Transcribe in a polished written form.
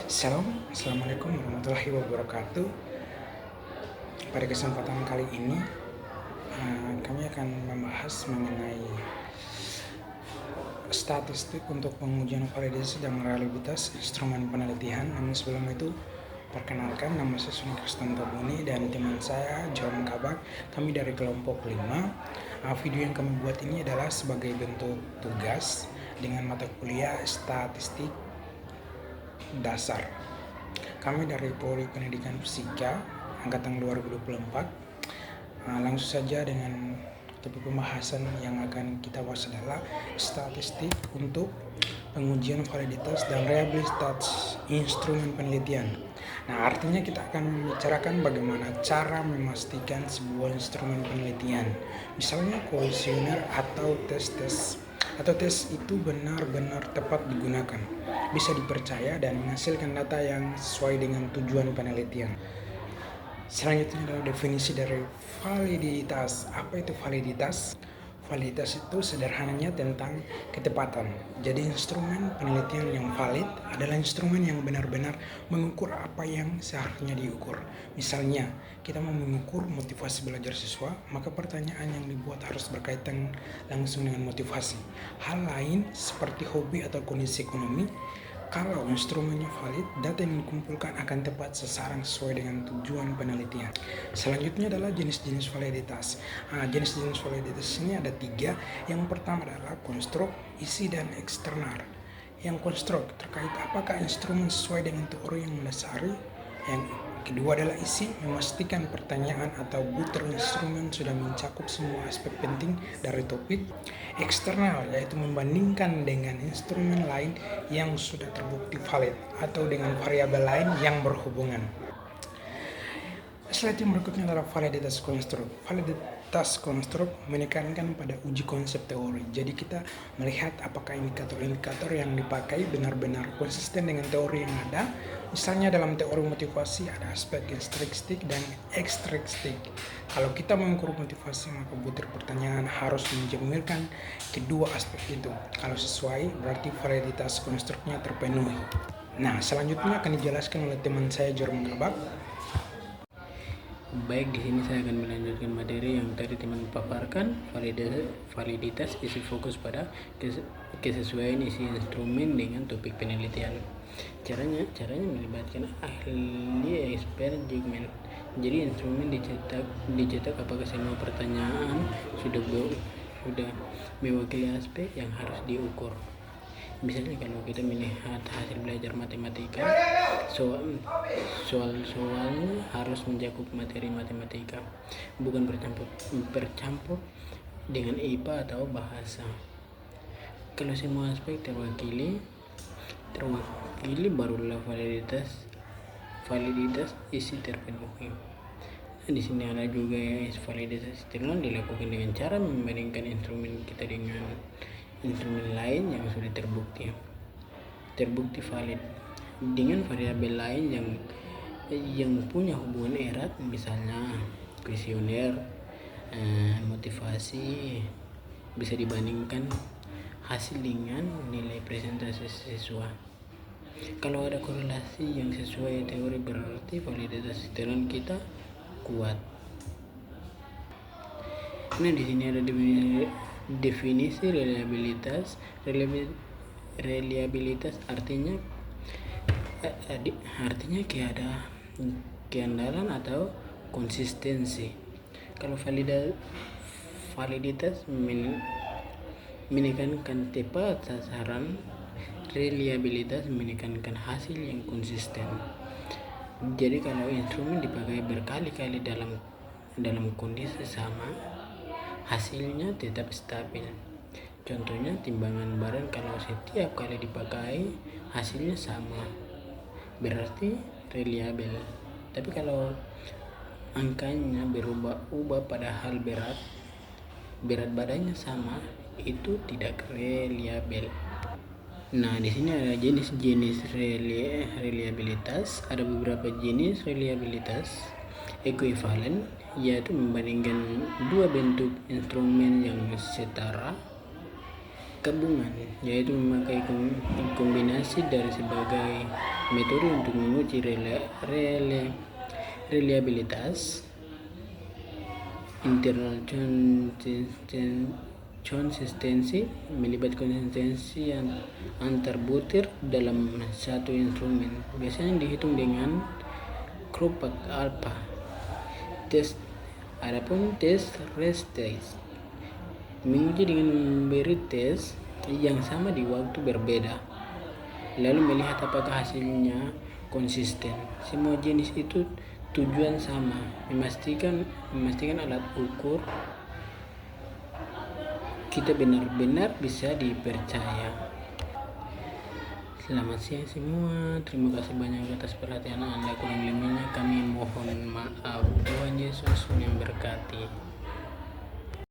Assalamualaikum warahmatullahi wabarakatuh. Pada kesempatan kali ini, kami akan membahas mengenai statistik untuk pengujian validasi dan reliabilitas instrumen penelitian. Namun sebelum itu, perkenalkan, nama saya Suni Kristanto Buni dan teman saya John Kabak. Kami dari kelompok 5. Video yang kami buat ini adalah sebagai bentuk tugas dengan mata kuliah statistik dasar. Kami dari Prodi Pendidikan Fisika angkatan 2024. Langsung saja dengan topik pembahasan yang akan kita bahas adalah statistik untuk pengujian validitas dan reliabilitas instrumen penelitian. Nah, artinya kita akan membicarakan bagaimana cara memastikan sebuah instrumen penelitian, misalnya kuesioner atau tes itu benar-benar tepat digunakan, bisa dipercaya dan menghasilkan data yang sesuai dengan tujuan penelitian. Selanjutnya adalah definisi dari validitas. Apa itu validitas? Validitas itu sederhananya tentang ketepatan. Jadi instrumen penelitian yang valid adalah instrumen yang benar-benar mengukur apa yang seharusnya diukur. Misalnya, kita mau mengukur motivasi belajar siswa, maka pertanyaan yang dibuat harus berkaitan langsung dengan motivasi. Hal lain seperti hobi atau kondisi ekonomi, kalau instrumennya valid, data yang dikumpulkan akan tepat sasaran sesuai dengan tujuan penelitian. Selanjutnya adalah jenis-jenis validitas. Jenis-jenis validitas ini ada 3. Yang pertama adalah konstruk, isi, dan eksternal. Yang konstruk terkait apakah instrumen sesuai dengan teori yang mendasari. Yang kedua adalah isi, memastikan pertanyaan atau butir instrumen sudah mencakup semua aspek penting dari topik. Eksternal yaitu membandingkan dengan instrumen lain yang sudah terbukti valid atau dengan variabel lain yang berhubungan. Slide yang berikutnya adalah validitas konstruk. Validitas konstruk menekankan pada uji konsep teori. Jadi kita melihat apakah indikator-indikator yang dipakai benar-benar konsisten dengan teori yang ada. Misalnya dalam teori motivasi ada aspek intrinsik dan ekstrinsik. Kalau kita mengukur motivasi, maka butir pertanyaan harus mencerminkan kedua aspek itu. Kalau sesuai, berarti validitas konstruknya terpenuhi. Nah, selanjutnya akan dijelaskan oleh teman saya Jerome Kabak. Baik, di sini saya akan melanjutkan materi yang tadi teman paparkan. Validitas isi fokus pada kesesuaian isi instrumen dengan topik penelitian. Caranya melibatkan ahli expert judgment. Jadi instrumen dicetak apakah semua pertanyaan sudah mewakili aspek yang harus diukur. Misalnya kalau kita melihat hasil belajar matematika, soalnya harus mencakup materi matematika, bukan bercampur dengan IPA atau bahasa. Kalau semua aspek terwakili barulah validitas isi terpenuhi. Di sini ada juga validitas eksternal dilakukan dengan cara membandingkan instrumen kita dengan instrumen lain yang sudah terbukti valid dengan variabel lain yang punya hubungan erat, misalnya kuesioner, motivasi. Bisa dibandingkan hasil dengan nilai presentasi siswa. Kalau ada korelasi yang sesuai teori, berarti validitas eksternal kita kuat. Nah, di sini ada definisi reliabilitas. Reliabilitas artinya keandalan atau konsistensi. Kalau validitas menekankan tepat sasaran, reliabilitas menekankan hasil yang konsisten. Jadi kalau instrumen dipakai berkali-kali dalam kondisi sama, hasilnya tetap stabil. Contohnya timbangan badan, kalau setiap kali dipakai hasilnya sama, berarti reliable. Tapi kalau angkanya berubah-ubah padahal berat badannya sama, itu tidak reliable. Nah, di sini ada jenis-jenis reliabilitas. Ada beberapa jenis reliabilitas. Ekuivalen yaitu membandingkan dua bentuk instrumen yang setara. gabungan, yaitu memakai kombinasi dari sebagai metode untuk menguji reliabilitas, internal konsistensi, melibat konsistensi antar butir dalam satu instrumen. Biasanya dihitung dengan Krupak alpha test. Adapun tes rest test menguji dengan memberi tes yang sama di waktu berbeda, lalu melihat apakah hasilnya konsisten. Semua jenis itu tujuan sama, memastikan alat ukur kita benar-benar bisa dipercaya. Selamat siang semua, terima kasih banyak atas perhatian Anda. Kurang lebihnya kami mohon maaf. Tuhan Yesus memberkati.